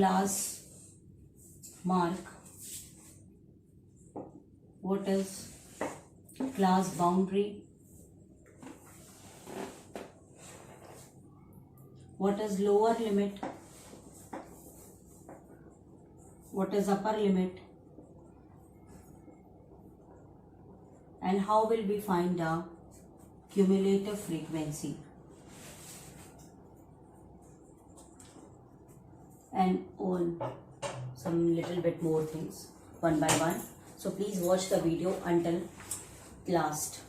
Class mark. What is class boundary? What is lower limit? What is upper limit? And how will we find the cumulative frequency? And all some little bit more things one by one. So please watch the video until last.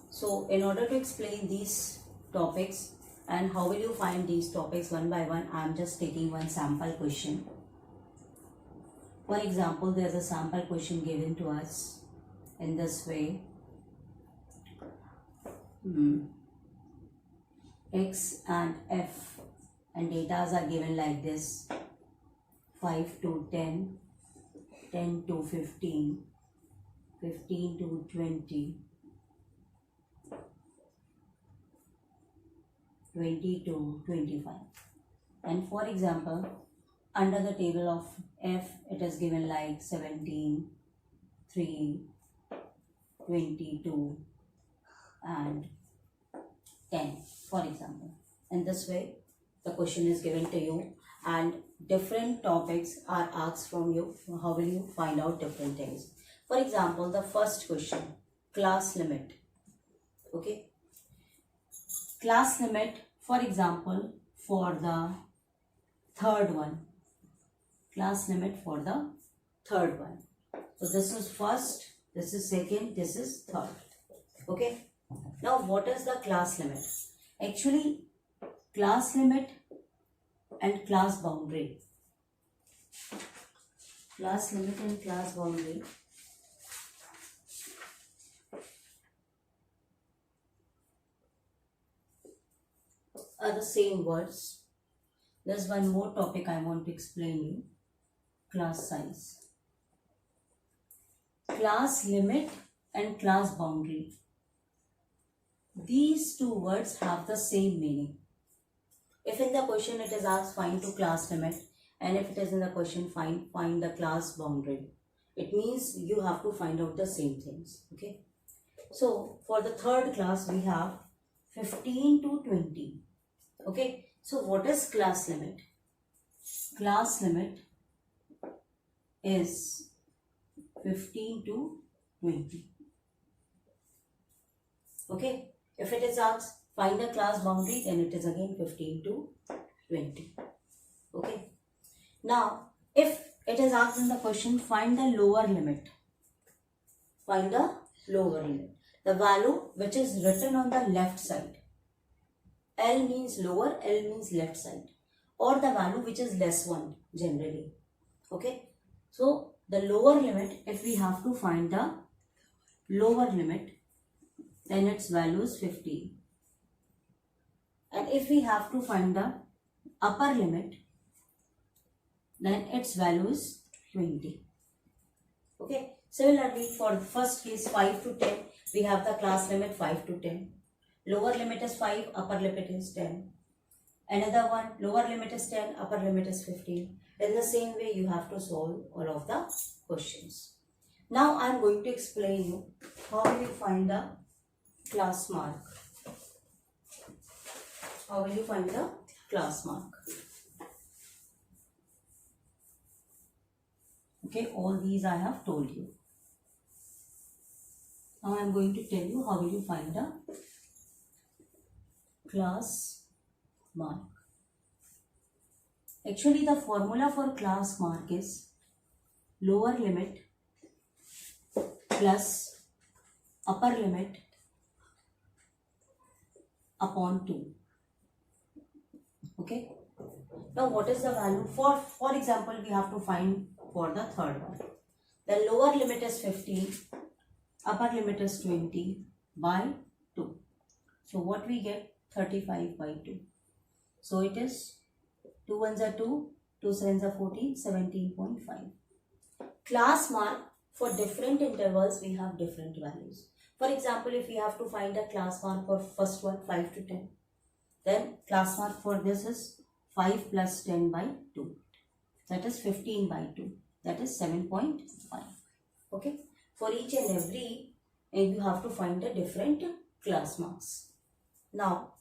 So in order to explain these topics and how will you find these topics one by one, I am just taking one sample question. For example, there is a sample question given to us in this way. X and F and datas are given like this: 5 to 10, 10 to 15, 15 to 20, 20 to 25. And for example, under the table of F, it is given like 17, 3, 22 and 10, for example. In this way, the question is given to you and different topics are asked from you. How will you find out different things? For example, the first question, class limit. Okay. Class limit, for example, for the third one. Class limit for the third one. So this is first, this is second, this is third. Okay. Now what is the class limit? Actually, class limit and class boundary. Class limit and class boundary are the same words. There's one more topic I want to explain you. Class size. Class limit and class boundary. These two words have the same meaning. If in the question it is asked find to class limit, and if it is in the question find the class boundary, it means you have to find out the same things. Okay. So for the third class we have 15 to 20. Okay. So what is class limit? Class limit is 15 to 20. Okay. If it is asked find the class boundary, then it is again 15 to 20. Okay. Now, if it is asked in the question, find the lower limit. Find the lower limit. The value which is written on the left side. L means lower, L means left side. Or the value which is less one generally. Okay. So, the lower limit, if we have to find the lower limit, then its value is 15. And if we have to find the upper limit, then its value is 20. Okay. Similarly, for the first case 5 to 10, we have the class limit 5 to 10. Lower limit is 5, upper limit is 10. Another one, lower limit is 10, upper limit is 15. In the same way, you have to solve all of the questions. Now, I am going to explain you how will you find the class mark. How will you find the class mark? Okay, all these I have told you. Now I am going to tell you how will you find the class mark. Actually, the formula for class mark is lower limit plus upper limit upon 2. Okay. Now what is the value? For example, we have to find for the third one. The lower limit is 15, upper limit is 20 by 2. So what we get? 35 by 2. So it is 2 ones are 2, 2 sevens are 14, 17.5. Class mark, for different intervals we have different values. For example, if we have to find a class mark for first one 5 to 10, then class mark for this is 5 plus 10 by 2. that is 15 by 2, that is 7.5. Okay, for each and every you have to find a different class marks. Now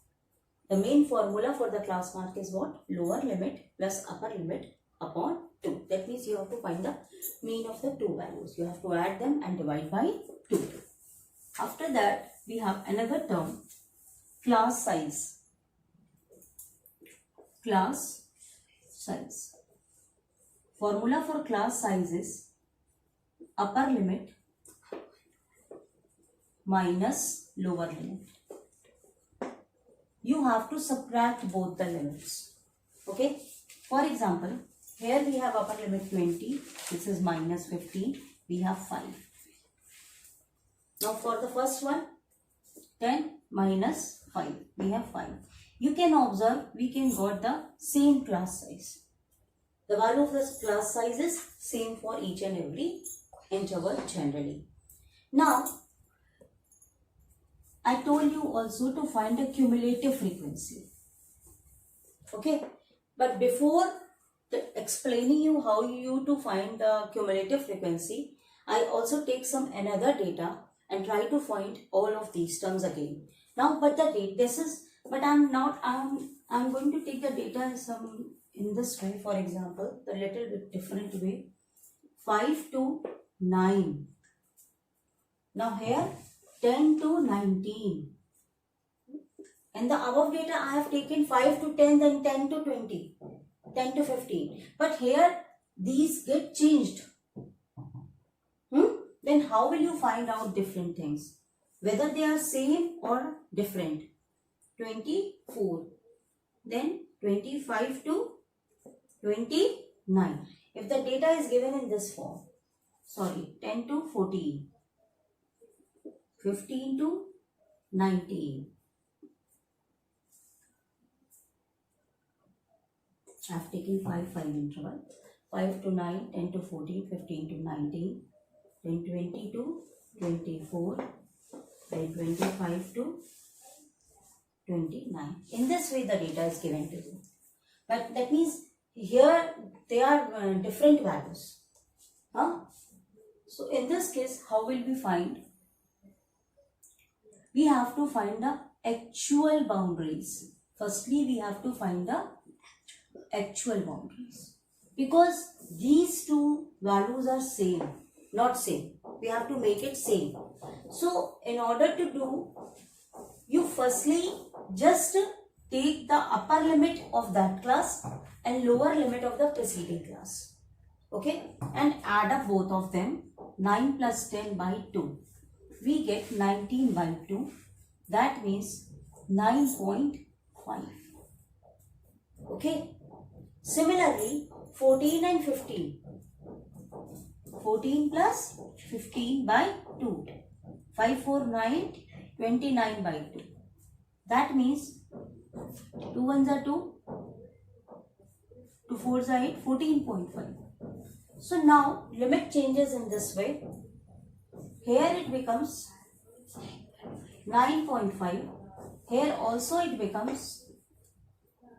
the main formula for the class mark is what? Lower limit plus upper limit upon 2. That means you have to find the mean of the two values. You have to add them and divide by 2. After that, we have another term, class size. Class size. Formula for class size is upper limit minus lower limit. You have to subtract both the limits. Okay. For example, here we have upper limit 20. This is minus 15. We have 5. Now for the first one, 10 minus 5. We have 5. You can observe we can got the same class size. The value of the class size is same for each and every interval generally. Now, I told you also to find a cumulative frequency. Okay, but before explaining you how you to find the cumulative frequency, I also take some another data and try to find all of these terms again. Now, but the date this is, but I'm going to take the data in this way. For example, the little bit different way, 5 to 9. Now here 10 to 19. In the above data, I have taken 5 to 10, then 10 to 20, 10 to 15. But here, these get changed. Then how will you find out different things? Whether they are same or different. 24. Then 25 to 29. If the data is given in this form, 10 to 14. 15 to 19. I have taken 5 interval. 5 to 9, 10 to 14, 15 to 19, then 20 to 24, then 25 to 29. In this way the data is given to you. But that means here they are different values. So in this case, how will we find? We have to find the actual boundaries. Firstly, we have to find the actual boundaries. Because these two values are same, not same. We have to make it same. So, in order to do, you firstly just take the upper limit of that class and lower limit of the preceding class. Okay? And add up both of them. 9 plus 10 by 2. We get 19 by 2. That means 9.5. Okay? Similarly, 14 and 15. 14 plus 15 by 2. 5, 4, 9, 29 by 2. That means 2 ones are 2, 2 fours are 8, 14.5. So now limit changes in this way. Here it becomes 9.5. Here also it becomes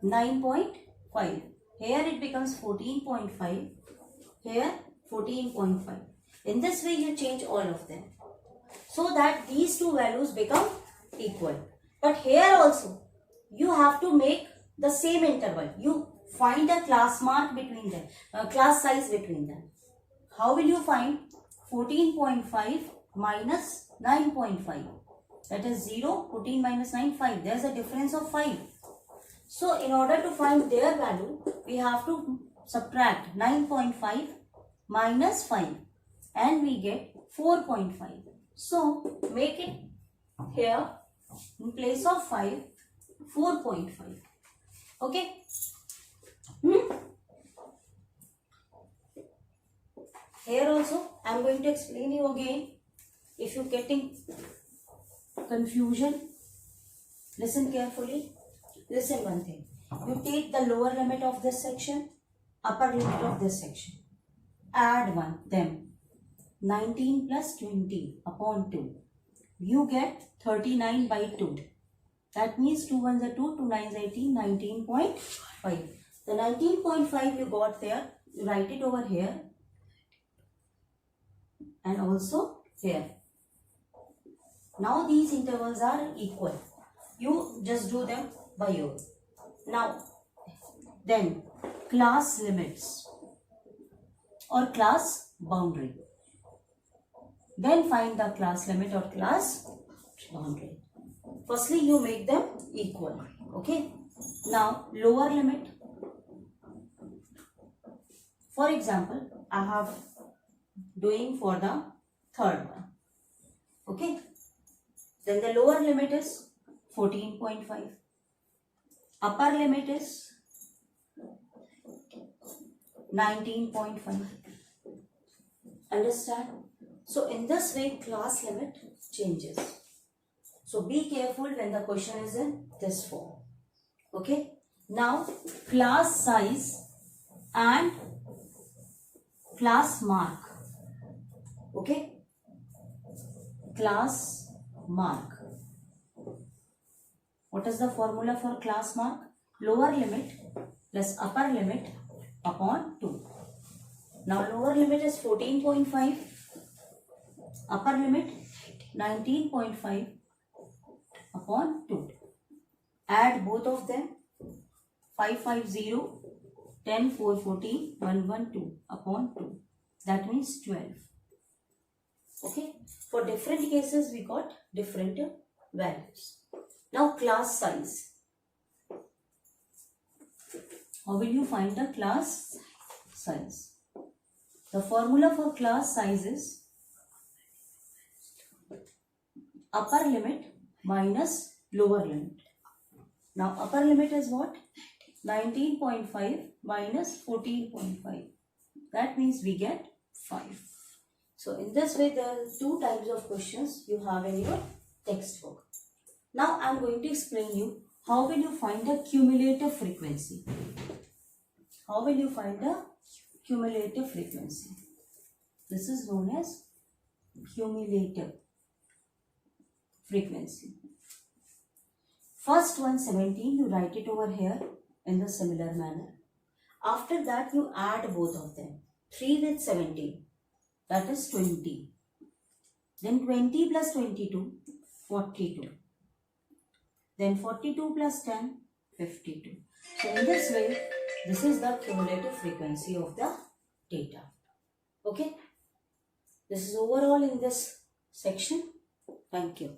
9.5. Here it becomes 14.5. Here 14.5. In this way you change all of them, so that these two values become equal. But here also you have to make the same interval. You find a class mark between them, class size between them. How will you find 14.5 minus 9.5? That is 0, 14 minus 9, 5. There is a difference of 5. So in order to find their value, we have to subtract 9.5 minus 5 and we get 4.5. So make it here in place of 5, 4.5. Okay? Here also I am going to explain you again. If you are getting confusion, listen carefully. Listen one thing. You take the lower limit of this section, upper limit of this section. Add them. 19 plus 20 upon 2. You get 39 by 2. That means 2 ones are 2, 2 nines are 18, 19.5. The 19.5 you got there, you write it over here and also here. Now these intervals are equal. You just do them by your. Now then class limits or class boundary. Then find the class limit or class boundary. Firstly you make them equal. Okay. Now lower limit. For example, I have doing for the third one. Okay. Then the lower limit is 14.5. Upper limit is 19.5. Understand? So in this way class limit changes. So be careful when the question is in this form. Okay. Now class size and class mark. Okay. Class mark. What is the formula for class mark? Lower limit plus upper limit upon 2. Now lower limit is 14.5. Upper limit 19.5 upon 2. Add both of them. 550, 10, 4, 14, 112 upon 2. That means 12. Okay. For different cases we got different values. Now class size. How will you find the class size? The formula for class size is upper limit minus lower limit. Now upper limit is what? 19.5 minus 14.5. That means we get 5. So in this way there are two types of questions you have in your textbook. Now I am going to explain you how will you find the cumulative frequency. How will you find the cumulative frequency? This is known as cumulative frequency. First one 17, you write it over here in the similar manner. After that you add both of them. 3 with 17, that is 20. Then 20 plus 22, 42. Then 42 plus 10, 52. So in this way, this is the cumulative frequency of the data. Okay. This is overall in this section. Thank you.